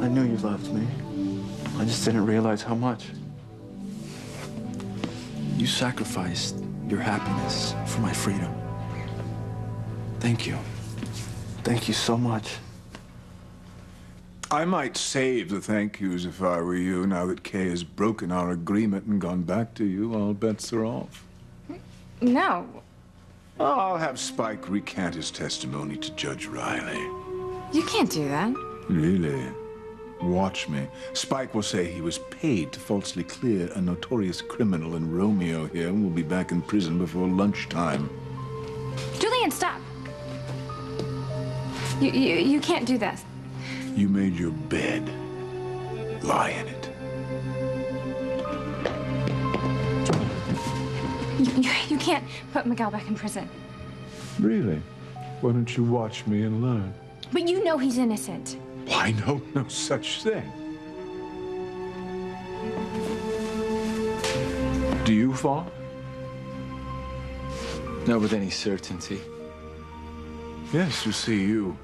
I knew you loved me. I just didn't realize how much. You sacrificed your happiness for my freedom. Thank you. Thank you so much. I might save the thank yous if I were you. Now that Kay has broken our agreement and gone back to you, all bets are off. No. I'll have Spike recant his testimony to Judge Riley. You can't do that. Really? Watch me. Spike will say he was paid to falsely clear a notorious criminal, and Romeo here will be back in prison before lunchtime. Julian, stop. You can't do that. You made your bed. Lie in it. You can't put Miguel back in prison. Really? Why don't you watch me and learn? But you know he's innocent. I know no such thing. Do you fall? Not with any certainty. Yes, you see, you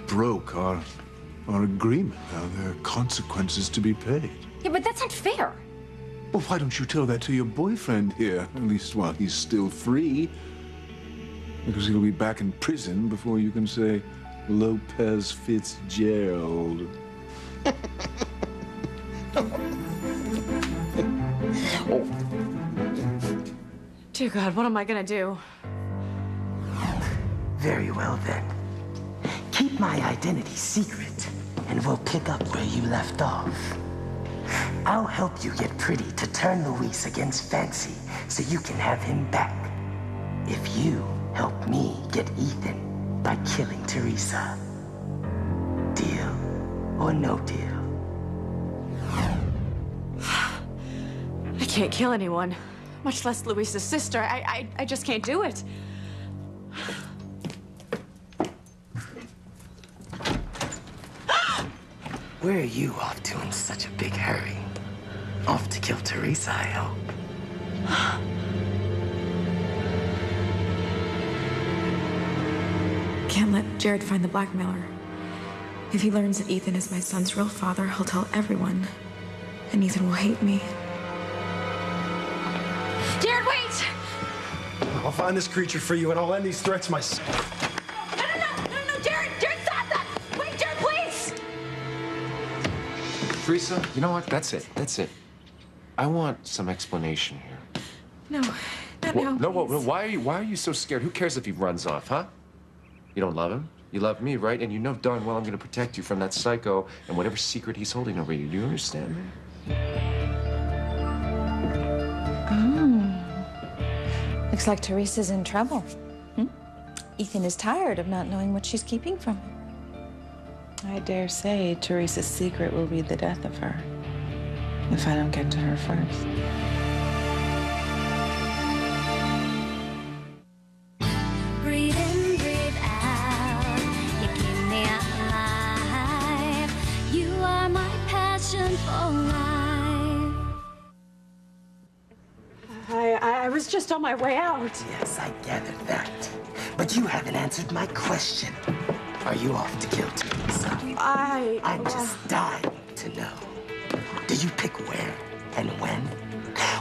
broke our agreement. Now there are consequences to be paid. Yeah, but that's not fair. Well, why don't you tell that to your boyfriend here? At least while he's still free. Because he'll be back in prison before you can say Lopez Fitzgerald. Dear God, what am I gonna do? Very well, then. Keep my identity secret, and we'll pick up where you left off. I'll help you get Pretty to turn Luis against Fancy so you can have him back. If you help me get Ethan by killing Teresa. Deal or no deal? I can't kill anyone, much less Luis's sister. I just can't do it. Where are you off to in such a big hurry? Off to kill Teresa, I hope. Can't let Jared find the blackmailer. If he learns that Ethan is my son's real father, he'll tell everyone. And Ethan will hate me. Jared, wait! I'll find this creature for you, and I'll end these threats myself. No, Jared, stop that! Wait, Jared, please! Teresa, you know what? That's it. I want some explanation here. No, not now. No, please. why are you so scared? Who cares if he runs off, huh? You don't love him? You love me, right? And you know darn well I'm gonna protect you from that psycho and whatever secret he's holding over you. Do you understand me? Looks like Teresa's in trouble. Ethan is tired of not knowing what she's keeping from him. I dare say Teresa's secret will be the death of her, if I don't get to her first. Breathe in, breathe out. You keep me alive. You are my passion for life. I was just on my way out. Yes, I gathered that. But you haven't answered my question. Are you off to kill Teresa? I'm just dying to know. Did you pick where and when?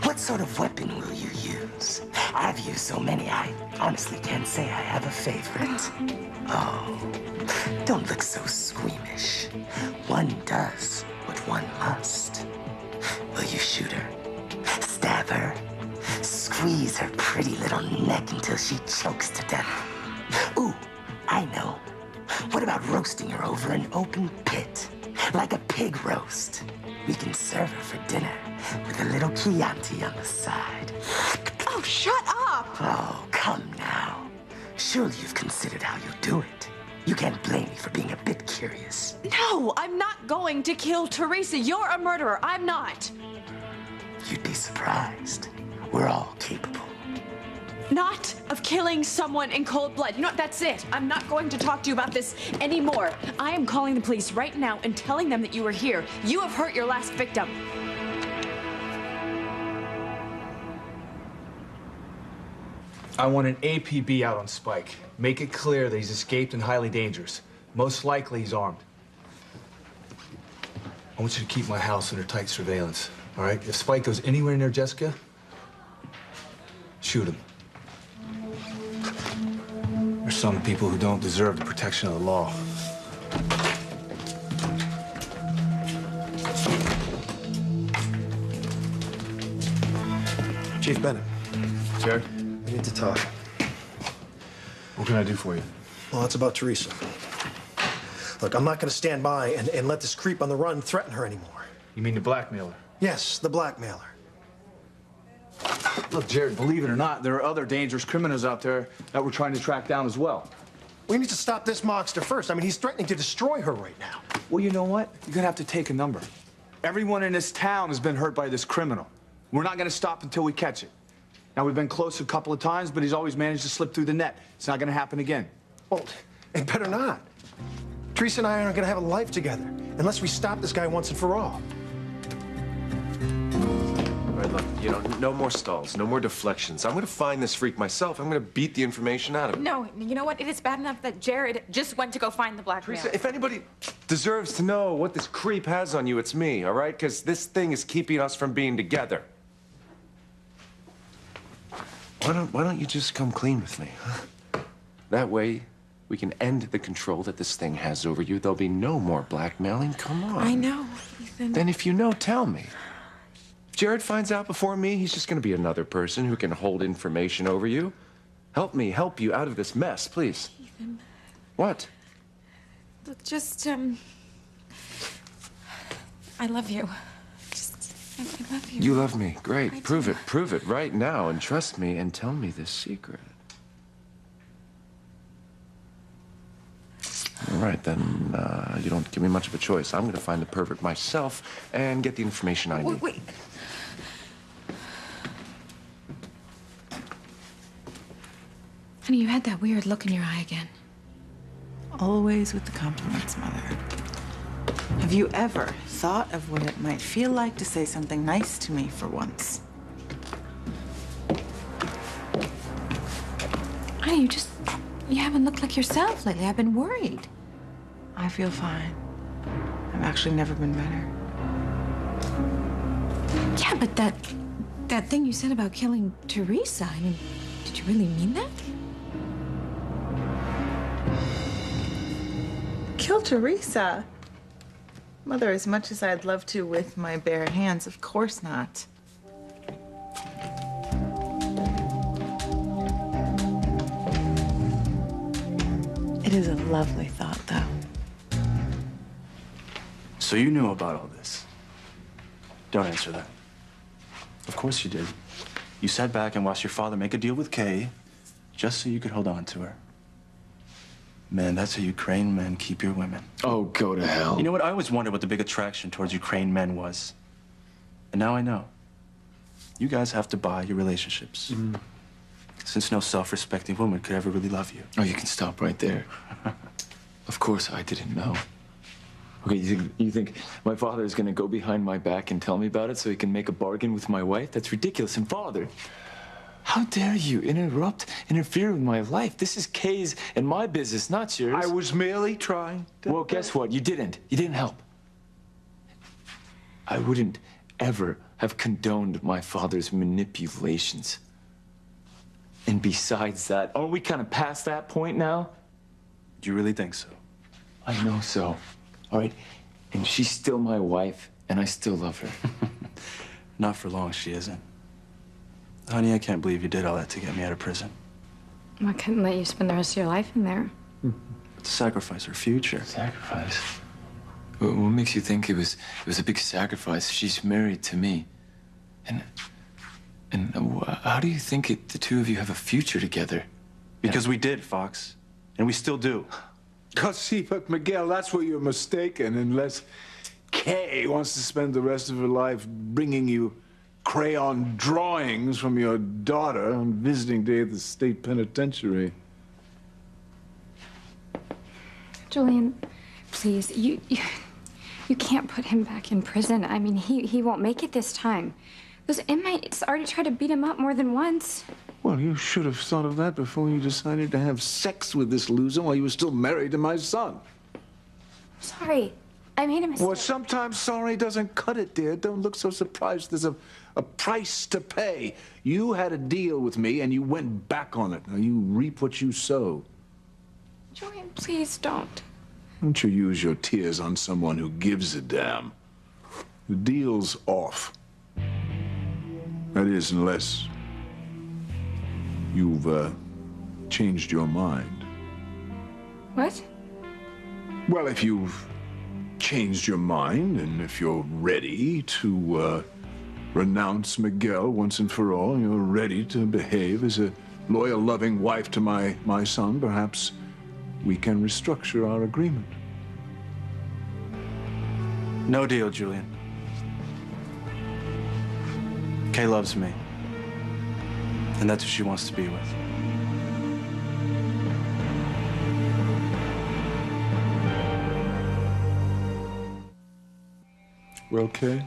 What sort of weapon will you use? I've used so many, I honestly can't say I have a favorite. Oh, don't look so squeamish. One does what one must. Will you shoot her? Stab her? Squeeze her pretty little neck until she chokes to death? Ooh, I know. What about roasting her over an open pit? Like a pig roast. We can serve her for dinner with a little Chianti on the side. Oh, shut up! Oh, come now. Surely you've considered how you'll do it. You can't blame me for being a bit curious. No, I'm not going to kill Teresa. You're a murderer. I'm not. You'd be surprised. We're all capable. Not of killing someone in cold blood. You know what? That's it. I'm not going to talk to you about this anymore. I am calling the police right now and telling them that you were here. You have hurt your last victim. I want an APB out on Spike. Make it clear that he's escaped and highly dangerous. Most likely he's armed. I want you to keep my house under tight surveillance, all right? If Spike goes anywhere near Jessica, shoot him. There's some people who don't deserve the protection of the law. Chief Bennett. Jared? We need to talk. What can I do for you? Well, it's about Teresa. Look, I'm not going to stand by and let this creep on the run threaten her anymore. You mean the blackmailer? Yes, the blackmailer. Look, Jared, believe it or not, there are other dangerous criminals out there that we're trying to track down as well. We need to stop this monster first. I mean, he's threatening to destroy her right now. Well, you know what? You're gonna have to take a number. Everyone in this town has been hurt by this criminal. We're not gonna stop until we catch it. Now, we've been close a couple of times, but he's always managed to slip through the net. It's not gonna happen again. Well, it better not. Teresa and I aren't gonna have a life together unless we stop this guy once and for all. All right, look, you know, no more stalls, no more deflections. I'm gonna find this freak myself. I'm gonna beat the information out of him. No, you know what? It is bad enough that Jared just went to go find the blackmailer. Teresa, if anybody deserves to know what this creep has on you, it's me, all right? Because this thing is keeping us from being together. Why don't you just come clean with me, huh? That way, we can end the control that this thing has over you. There'll be no more blackmailing. Come on. I know, Ethan. Then if you know, tell me. If Jared finds out before me, he's just gonna be another person who can hold information over you. Help me help you out of this mess, please. Ethan. What? Look, just, I love you. I love you. You love me. Great. Prove it. Prove it right now and trust me and tell me this secret. All right, then you don't give me much of a choice. I'm going to find the pervert myself and get the information I need. Wait. Honey, you had that weird look in your eye again. Always with the compliments, Mother. Have you ever thought of what it might feel like to say something nice to me for once? Honey, you haven't looked like yourself lately. I've been worried. I feel fine. I've actually never been better. Yeah, but that thing you said about killing Teresa, I mean, did you really mean that? Kill Teresa? Mother, as much as I'd love to with my bare hands, of course not. It is a lovely thought, though. So you knew about all this? Don't answer that. Of course you did. You sat back and watched your father make a deal with Kay just so you could hold on to her. Man, that's how Ukraine men keep your women. Oh, go to hell. You know what? I always wondered what the big attraction towards Ukraine men was. And now I know. You guys have to buy your relationships. Since no self-respecting woman could ever really love you. Oh, you can stop right there. Of course I didn't know. Okay, you think my father is gonna go behind my back and tell me about it so he can make a bargain with my wife? That's ridiculous. And Father, how dare you interfere with my life? This is Kay's and my business, not yours. I was merely trying to... Well, guess what? You didn't. You didn't help. I wouldn't ever have condoned my father's manipulations. And besides that, aren't we kind of past that point now? Do you really think so? I know so. All right? And she's still my wife, and I still love her. Not for long, she isn't. Honey, I can't believe you did all that to get me out of prison. I couldn't let you spend the rest of your life in there. To sacrifice her future. Sacrifice? What makes you think it was a big sacrifice? She's married to me. And how do you think the two of you have a future together? Because we did, Fox. And we still do. See, but Miguel, that's where you're mistaken, unless Kay wants to spend the rest of her life bringing you crayon drawings from your daughter on visiting day at the state penitentiary. Julian, please, you can't put him back in prison. I mean, he won't make it this time. Those inmates already tried to beat him up more than once. Well, you should have thought of that before you decided to have sex with this loser while you were still married to my son. Sorry. I made a mistake. Well, sometimes sorry doesn't cut it, dear. Don't look so surprised. There's a price to pay. You had a deal with me, and you went back on it. Now you reap what you sow. Julian, please don't. Don't you use your tears on someone who gives a damn. The deal's off. That is, unless you've changed your mind. What? Well, if you've changed your mind, and if you're ready to renounce Miguel once and for all, and you're ready to behave as a loyal, loving wife to my son, perhaps we can restructure our agreement. No deal, Julian. Kay loves me. And that's who she wants to be with. Well, Kay,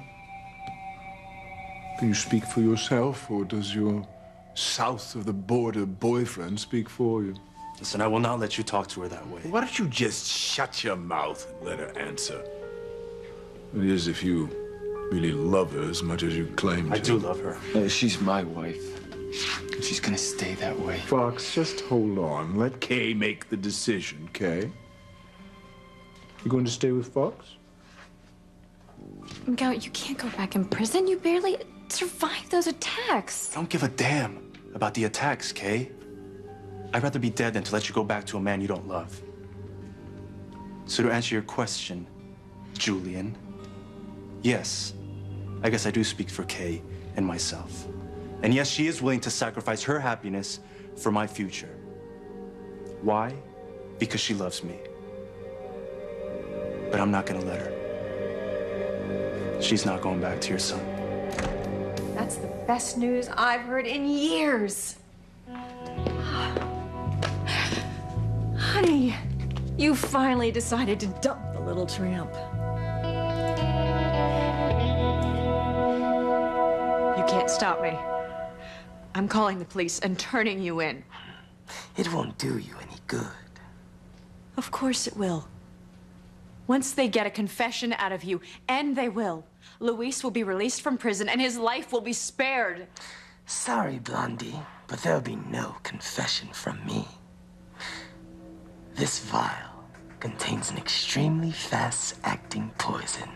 do you speak for yourself, or does your south of the border boyfriend speak for you? Listen, I will not let you talk to her that way. Why don't you just shut your mouth and let her answer? It is if you really love her as much as you claim to. I do love her. She's my wife. And she's gonna stay that way. Fox, just hold on. Let Kay make the decision, Kay. You going to stay with Fox? Miguel, you can't go back in prison. You barely survived those attacks. I don't give a damn about the attacks, Kay. I'd rather be dead than to let you go back to a man you don't love. So to answer your question, Julian, yes, I guess I do speak for Kay and myself. And yes, she is willing to sacrifice her happiness for my future. Why? Because she loves me. But I'm not gonna let her. She's not going back to your son. That's the best news I've heard in years. Honey, you finally decided to dump the little tramp. You can't stop me. I'm calling the police and turning you in. It won't do you any good. Of course it will. Once they get a confession out of you, and they will, Luis will be released from prison and his life will be spared. Sorry, Blondie, but there'll be no confession from me. This vial contains an extremely fast-acting poison.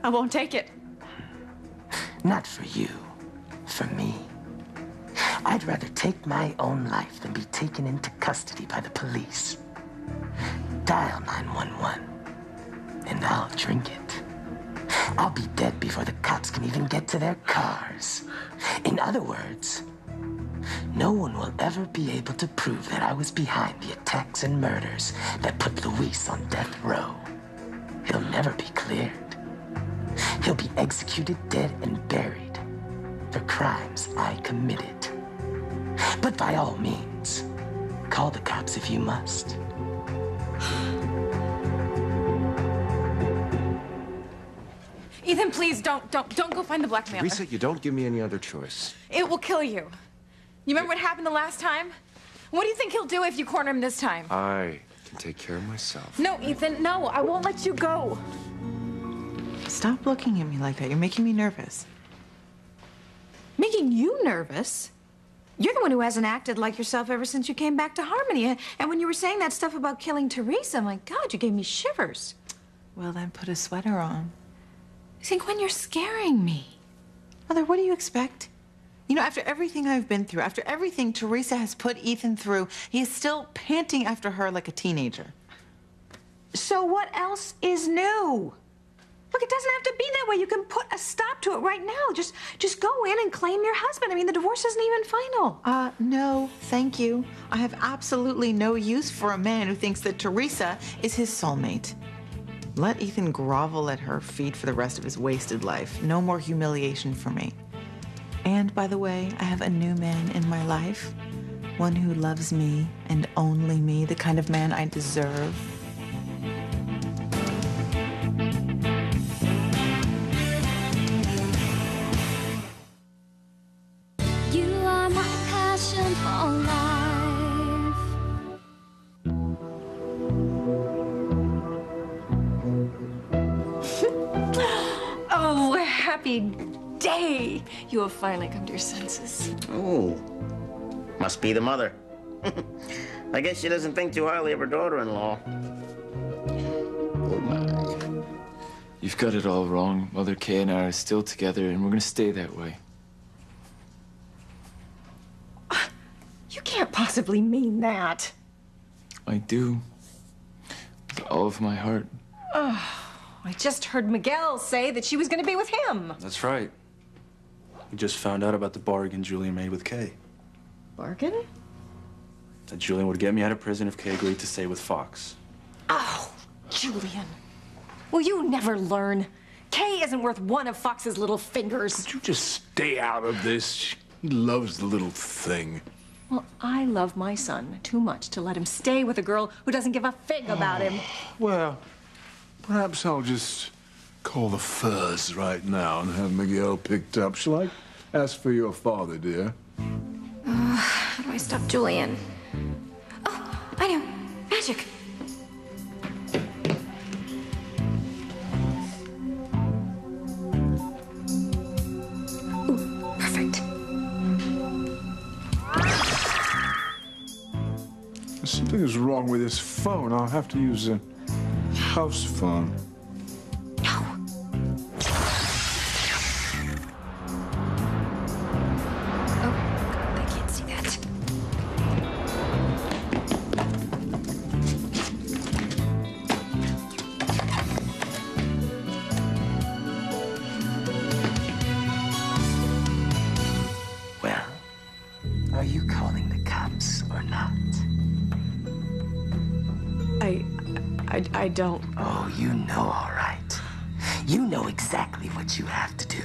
I won't take it. Not for you, for me. I'd rather take my own life than be taken into custody by the police. Dial 911, and I'll drink it. I'll be dead before the cops can even get to their cars. In other words, no one will ever be able to prove that I was behind the attacks and murders that put Luis on death row. He'll never be cleared. He'll be executed dead and buried for crimes I committed. But by all means, call the cops if you must. Ethan, please don't go find the blackmailer. Teresa, you don't give me any other choice. It will kill you. You remember what happened the last time? What do you think he'll do if you corner him this time? I can take care of myself. No, Ethan, no. I won't let you go. Stop looking at me like that. You're making me nervous. Making you nervous? You're the one who hasn't acted like yourself ever since you came back to Harmony. And when you were saying that stuff about killing Teresa, my God, you gave me shivers. Well, then put a sweater on. See, Gwen, you're scaring me. Mother, what do you expect? You know, after everything I've been through, after everything Teresa has put Ethan through, he is still panting after her like a teenager. So what else is new? Look, it doesn't have to be that way. You can put a stop to it right now. Just go in and claim your husband. I mean, the divorce isn't even final. No, thank you. I have absolutely no use for a man who thinks that Teresa is his soulmate. Let Ethan grovel at her feet for the rest of his wasted life. No more humiliation for me. And by the way, I have a new man in my life. One who loves me and only me, the kind of man I deserve. You are my passion for life. happy day you have finally come to your senses. Ooh, must be the mother. I guess she doesn't think too highly of her daughter-in-law. Oh, my. You've got it all wrong. Mother Kay and I are still together, and we're gonna stay that way. You can't possibly mean that. I do. With all of my heart. Oh, I just heard Miguel say that she was going to be with him. That's right. We just found out about the bargain Julian made with Kay. Bargain? That Julian would get me out of prison if Kay agreed to stay with Fox. Oh, Julian. Will you never learn? Kay isn't worth one of Fox's little fingers. Could you just stay out of this? He loves the little thing. Well, I love my son too much to let him stay with a girl who doesn't give a fig about him. Well, perhaps I'll just call the Furs right now and have Miguel picked up. Shall I ask for your father, dear? How do I stop Julian? Oh, I know. Magic. Ooh, perfect. Something is wrong with this phone. I'll have to use a house phone. Well, are you calling the cops or not? I don't. Oh, you know all right. You know exactly what you have to do.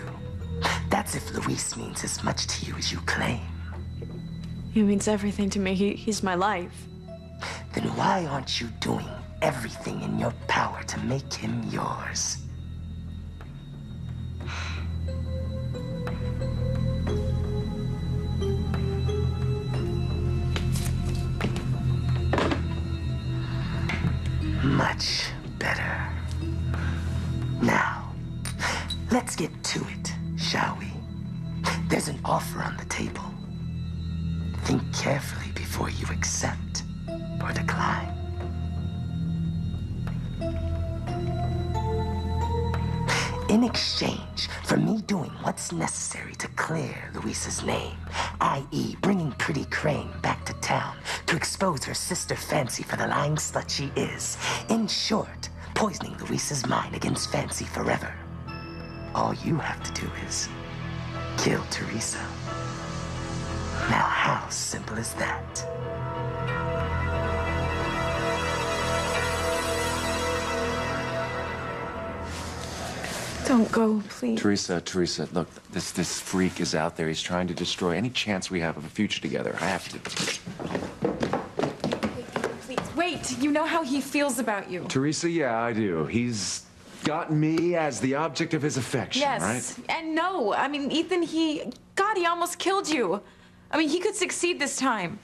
That's if Luis means as much to you as you claim. He means everything to me. He's my life. Then why aren't you doing everything in your power to make him yours? Much better. Now, let's get to it, shall we? There's an offer on the table. Think carefully before you accept or decline. In exchange for me doing what's necessary to clear Luis's name, i.e. bringing Pretty Crane back to town to expose her sister Fancy for the lying slut she is. In short, poisoning Luis's mind against Fancy forever. All you have to do is kill Teresa. Now, how simple is that? Don't go, please. Teresa, look, this freak is out there. He's trying to destroy any chance we have of a future together. I have to. Please, wait. You know how he feels about you. Teresa, yeah, I do. He's got me as the object of his affection, Yes. right? And no. I mean, Ethan, God, he almost killed you. I mean, he could succeed this time.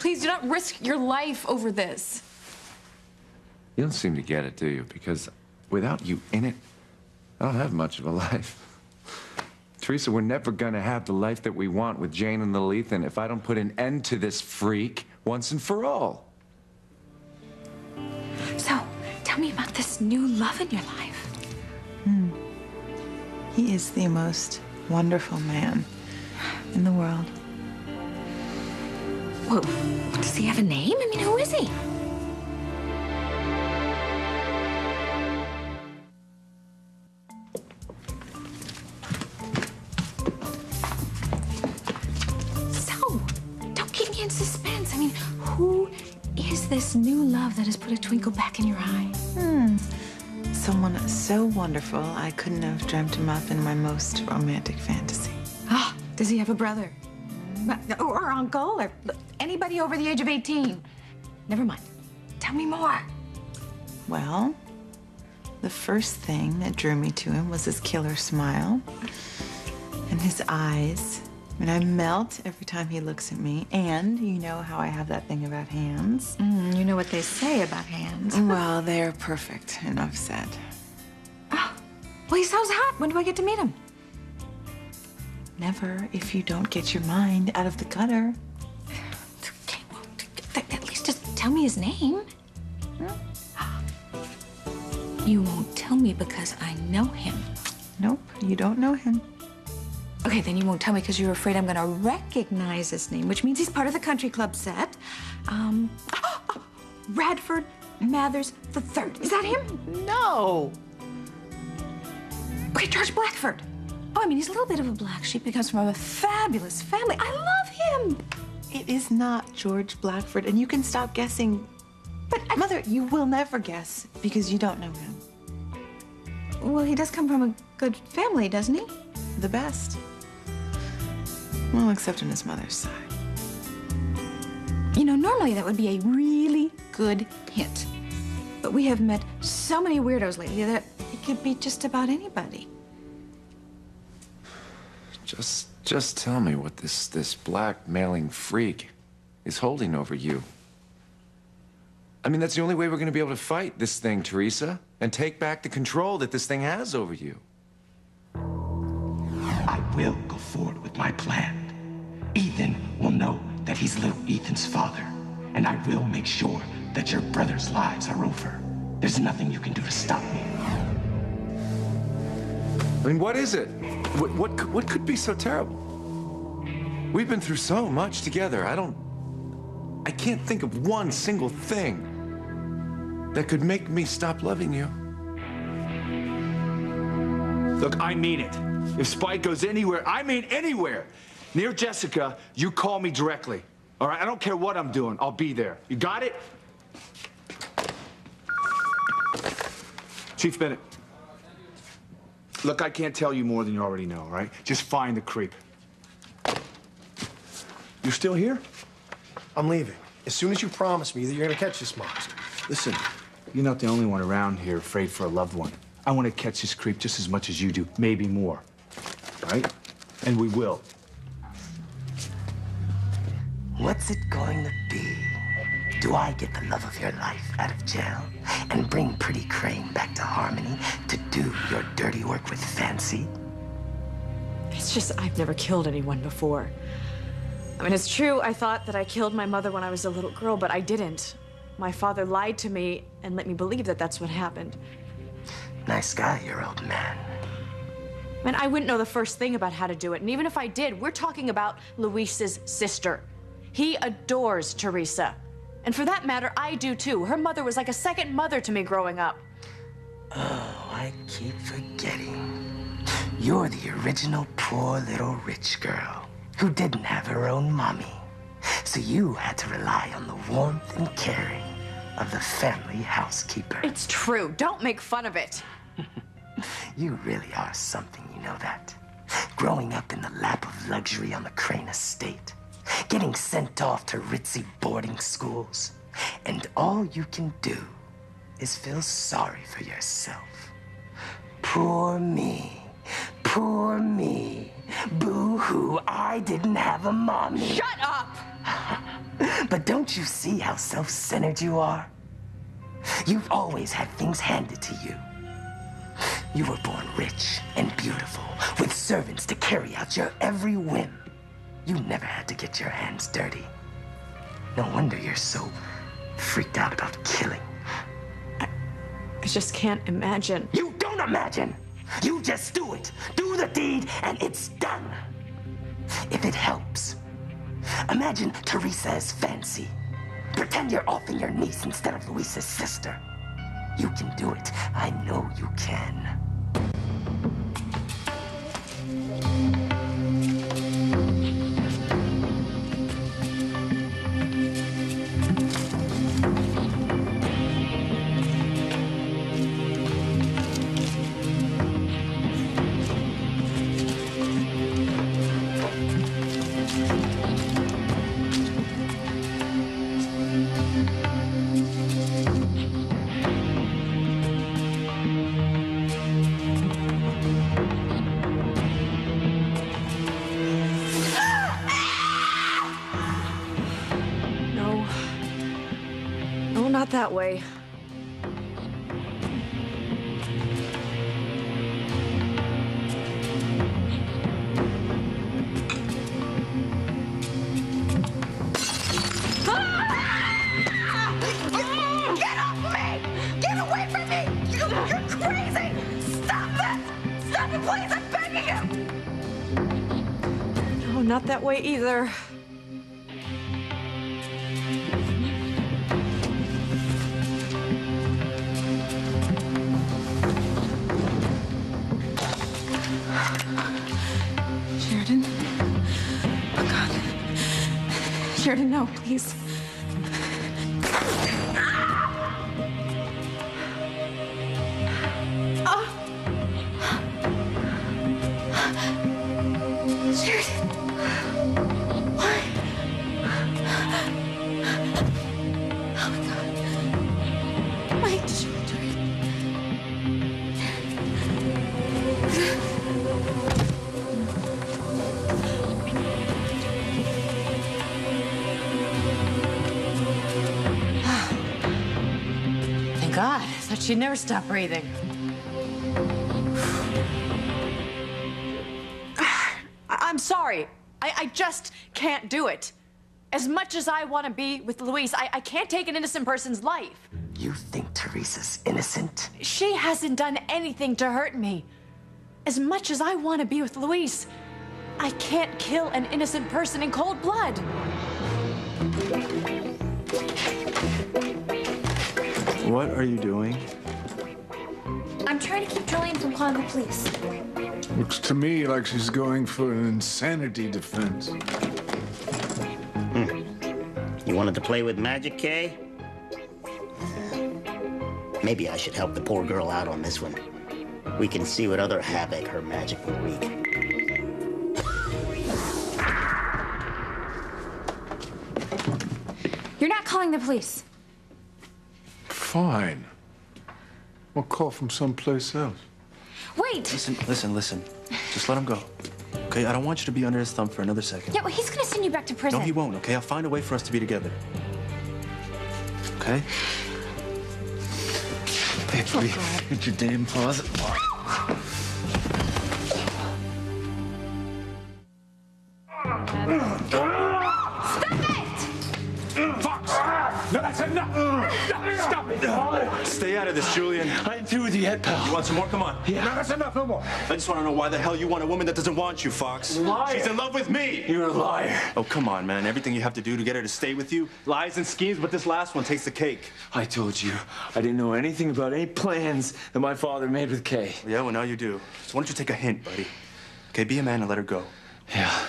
Please do not risk your life over this. You don't seem to get it, do you? Because without you in it, I don't have much of a life. Teresa, we're never gonna have the life that we want with Jane and little Ethan if I don't put an end to this freak once and for all. So, tell me about this new love in your life. He is the most wonderful man in the world. Well, does he have a name? I mean, who is he? So, don't keep me in suspense. I mean, who is this new love that has put a twinkle back in your eye? Someone so wonderful, I couldn't have dreamt him up in my most romantic fantasy. Ah, does he have a brother? Or uncle, or anybody over the age of 18. Never mind. Tell me more. Well, the first thing that drew me to him was his killer smile and his eyes. I mean, I melt every time he looks at me. And you know how I have that thing about hands. You know what they say about hands. Well, they're perfect, enough said. Oh, well, he sounds hot. When do I get to meet him? Never if you don't get your mind out of the gutter. Okay, well, at least just tell me his name. You won't tell me because I know him. Nope, you don't know him. Okay, then you won't tell me because you're afraid I'm gonna recognize his name, which means he's part of the country club set. Radford Mathers III. Is that him? No. Okay, George Blackford. Oh, I mean, he's a little bit of a black sheep. He comes from a fabulous family. I love him. It is not George Blackford, and you can stop guessing. But, Mother, you will never guess because you don't know him. Well, he does come from a good family, doesn't he? The best. Well, except on his mother's side. You know, normally that would be a really good hint. But we have met so many weirdos lately that it could be just about anybody. Just tell me what this blackmailing freak is holding over you. I mean, that's the only way we're gonna be able to fight this thing, Teresa, and take back the control that this thing has over you. I will go forward with my plan. Ethan will know that he's little Ethan's father, and I will make sure that your brothers' lives are over. There's nothing you can do to stop me. I mean, what is it? What could be so terrible? We've been through so much together. I can't think of one single thing that could make me stop loving you. Look, I mean it. If Spike goes anywhere, I mean anywhere, near Jessica, you call me directly. All right? I don't care what I'm doing. I'll be there. You got it? Chief Bennett. Look, I can't tell you more than you already know, all right? Just find the creep. You still here? I'm leaving. As soon as you promise me that you're gonna catch this monster. Listen, you're not the only one around here afraid for a loved one. I want to catch this creep just as much as you do, maybe more. Right? And we will. What's it going to be? Do I get the love of your life out of jail and bring Pretty Crane back to Harmony to do your dirty work with Fancy? It's just I've never killed anyone before. I mean, it's true, I thought that I killed my mother when I was a little girl, but I didn't. My father lied to me and let me believe that that's what happened. Nice guy, your old man. I mean, I wouldn't know the first thing about how to do it, and even if I did, we're talking about Luis's sister. He adores Teresa. And for that matter, I do too. Her mother was like a second mother to me growing up. Oh, I keep forgetting. You're the original poor little rich girl who didn't have her own mommy. So you had to rely on the warmth and caring of the family housekeeper. It's true. Don't make fun of it. You really are something, you know that. Growing up in the lap of luxury on the Crane estate, getting sent off to ritzy boarding schools, and all you can do is feel sorry for yourself. Poor me. Poor me. Boo-hoo, I didn't have a mommy. Shut up! But don't you see how self-centered you are? You've always had things handed to you. You were born rich and beautiful, with servants to carry out your every whim. You never had to get your hands dirty. No wonder you're so freaked out about killing. I just can't imagine. You don't imagine! You just do it! Do the deed, and it's done! If it helps, imagine Teresa as Fancy. Pretend you're offing your niece instead of Luis's sister. You can do it. I know you can. Not that way. please, I'm begging you! No, not that way either. Sheridan? Oh, God. Sheridan, no, please. Sheridan. Why? Oh, my God. My children. Thank God. I thought she'd never stop breathing. I'm sorry. I just can't do it. As much as I want to be with Luis, I can't take an innocent person's life. You think Teresa's innocent? She hasn't done anything to hurt me. As much as I want to be with Luis, I can't kill an innocent person in cold blood. What are you doing? I'm trying to keep Julian from calling the police. Looks to me like she's going for an insanity defense. You wanted to play with magic, Kay? Maybe I should help the poor girl out on this one. We can see what other havoc her magic will wreak. You're not calling the police. Fine. We'll call from someplace else. Wait! Listen. Just let him go. Okay, I don't want you to be under his thumb for another second. Yeah, well, he's gonna send you back to prison. No, he won't, okay? I'll find a way for us to be together. Okay? Hey, buddy, get your damn paws. Fox! No, that's enough! Stop it! Stay out of this, Julian. I ain't through with you yet, pal. You want some more? Come on. Yeah. No, that's enough, no more. I just want to know why the hell you want a woman that doesn't want you, Fox. Liar. She's in love with me. You're a liar. Oh, come on, man. Everything you have to do to get her to stay with you, lies and schemes, but this last one takes the cake. I told you, I didn't know anything about any plans that my father made with Kay. Yeah, well, now you do. So why don't you take a hint, buddy? Okay, be a man and let her go. Yeah,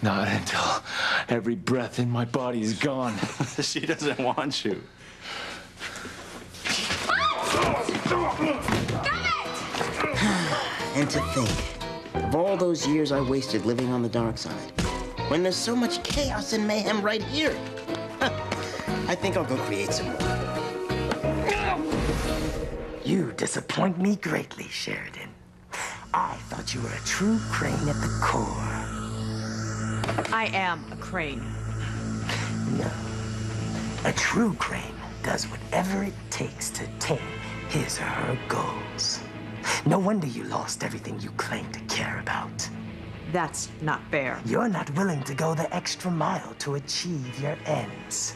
not until every breath in my body is gone. She doesn't want you. And to think of all those years I wasted living on the dark side, when there's so much chaos and mayhem right here. I think I'll go create some more. You disappoint me greatly, Sheridan. I thought you were a true Crane at the core. I am a Crane. No. A true Crane does whatever it takes to attain his or her goals. No wonder you lost everything you claim to care about. That's not fair. You're not willing to go the extra mile to achieve your ends.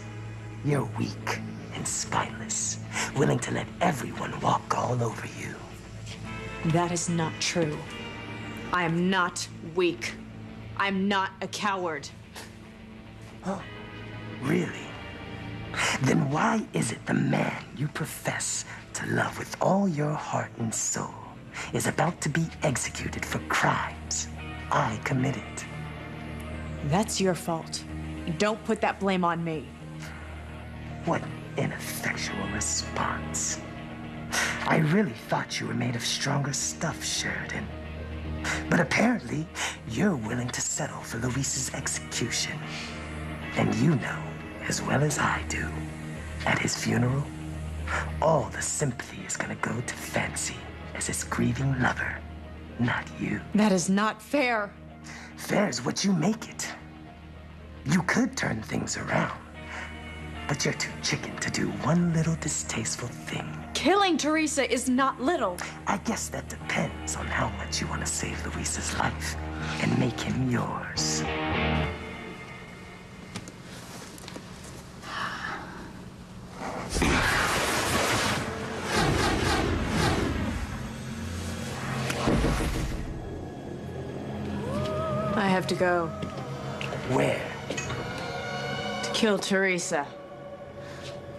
You're weak and spineless, willing to let everyone walk all over you. That is not true. I am not weak. I'm not a coward. Oh, really? Then why is it the man you profess to love with all your heart and soul is about to be executed for crimes I committed? That's your fault. Don't put that blame on me. What ineffectual response. I really thought you were made of stronger stuff, Sheridan. But apparently, you're willing to settle for Luis's execution. And you know, as well as I do, at his funeral, all the sympathy is gonna go to Fancy as his grieving lover, not you. That is not fair. Fair is what you make it. You could turn things around, but you're too chicken to do one little distasteful thing. Killing Teresa is not little. I guess that depends on how much you want to save Luis's life and make him yours. I have to go. Where? To kill Teresa.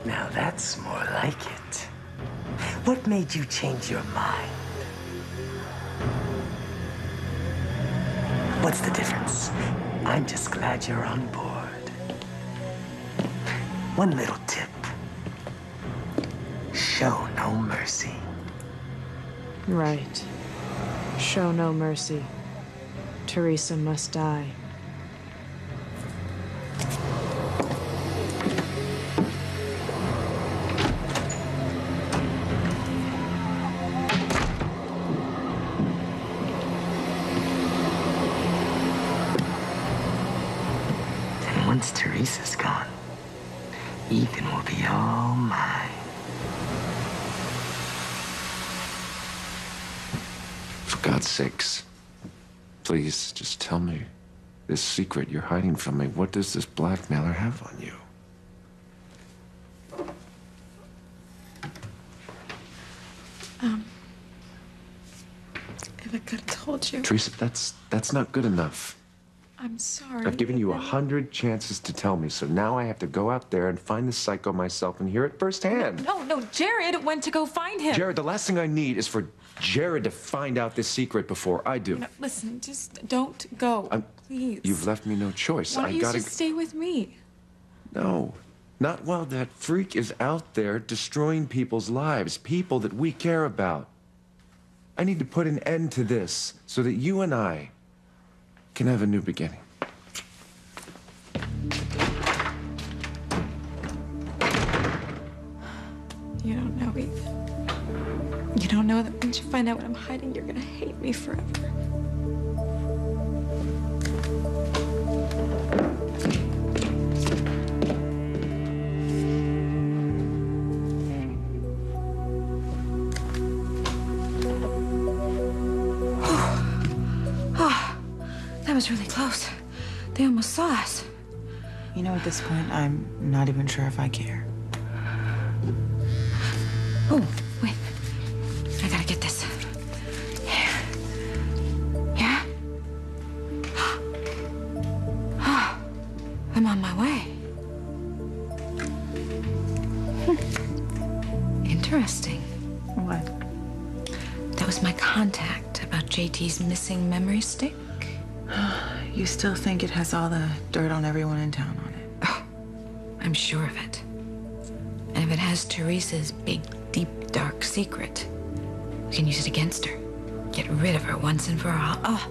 Now that's more like it. What made you change your mind? What's the difference? I'm just glad you're on board. One little tip. Show no mercy. Right. Show no mercy. Teresa must die. And once Teresa's gone, Ethan will be all mine. For God's sakes, please just tell me this secret you're hiding from me. What does this blackmailer have on you? If I could have told you. Teresa, that's not good enough. I'm sorry. I've given you 100 chances to tell me, so now I have to go out there and find the psycho myself and hear it firsthand. No, Jared went to go find him. Jared, the last thing I need is for Jared to find out this secret before I do. No, listen, just don't go, please. You've left me no choice. Why don't I you gotta. just stay with me? No, not while that freak is out there destroying people's lives, people that we care about. I need to put an end to this so that you and I can have a new beginning. You don't know, Ethan. You don't know that once you find out what I'm hiding, you're gonna hate me forever. That was really close. They almost saw us. You know, at this point, I'm not even sure if I care. Oh, wait. I gotta get this. Yeah? I'm on my way. Interesting. What? That was my contact about JT's missing memory stick. You still think it has all the dirt on everyone in town on it? Oh, I'm sure of it. And if it has Teresa's big, deep, dark secret, we can use it against her. Get rid of her once and for all. Oh,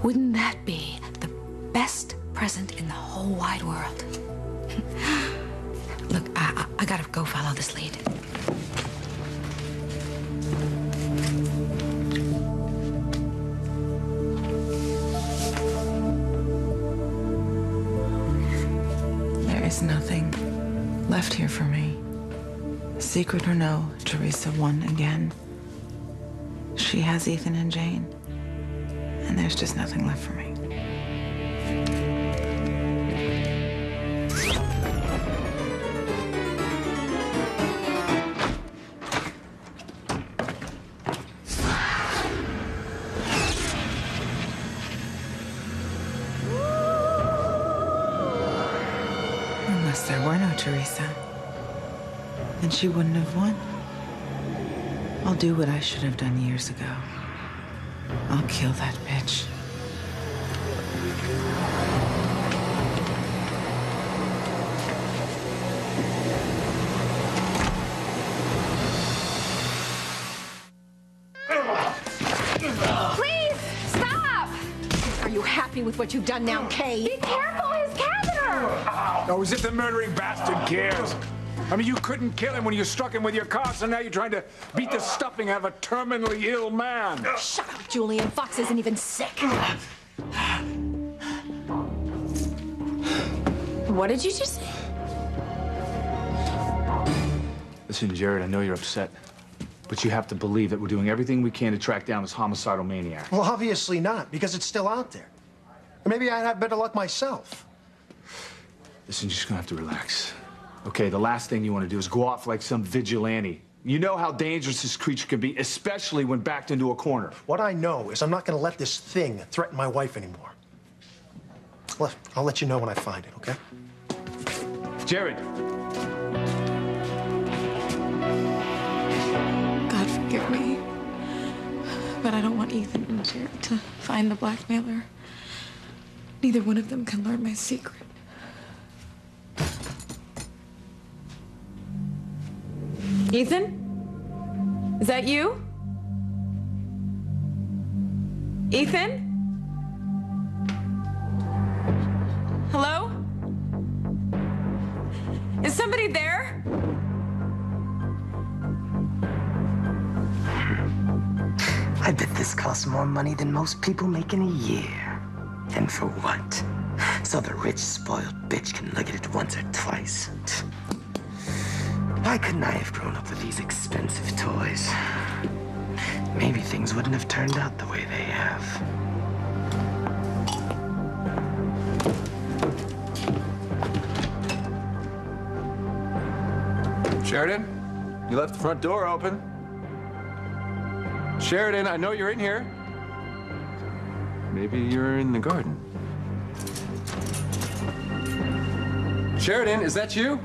wouldn't that be the best present in the whole wide world? Look, I gotta go follow this lead. There's nothing left here for me. Secret or no, Teresa won again. She has Ethan and Jane, and there's just nothing left for me. Unless there were no Teresa, then she wouldn't have won. I'll do what I should have done years ago. I'll kill that bitch. Please, stop! Are you happy with what you've done now, Kay? Be careful, his catheter! Oh, as if the murdering bastard cares. I mean, you couldn't kill him when you struck him with your car, so now you're trying to beat the stuffing out of a terminally ill man. Shut up, Julian. Fox isn't even sick. What did you just say? Listen, Jared, I know you're upset, but you have to believe that we're doing everything we can to track down this homicidal maniac. Well, obviously not, because it's still out there. Or maybe I'd have better luck myself. Listen, you're just gonna have to relax. Okay, the last thing you want to do is go off like some vigilante. You know how dangerous this creature can be, especially when backed into a corner. What I know is I'm not going to let this thing threaten my wife anymore. I'll let you know when I find it, okay? Jared. God forgive me. But I don't want Ethan and Jared to find the blackmailer. Neither one of them can learn my secret. Ethan? Is that you? Ethan? Hello? Is somebody there? I bet this costs more money than most people make in a year. And for what? So the rich, spoiled bitch can look at it once or twice. Why couldn't I have grown up with these expensive toys? Maybe things wouldn't have turned out the way they have. Sheridan, you left the front door open. Sheridan, I know you're in here. Maybe you're in the garden. Sheridan, is that you?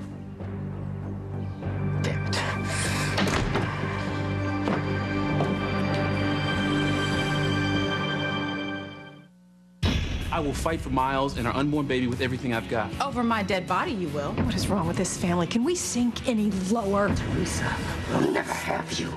I will fight for Miles and our unborn baby with everything I've got. Over my dead body, you will. What is wrong with this family? Can we sink any lower? Teresa, we'll never have you.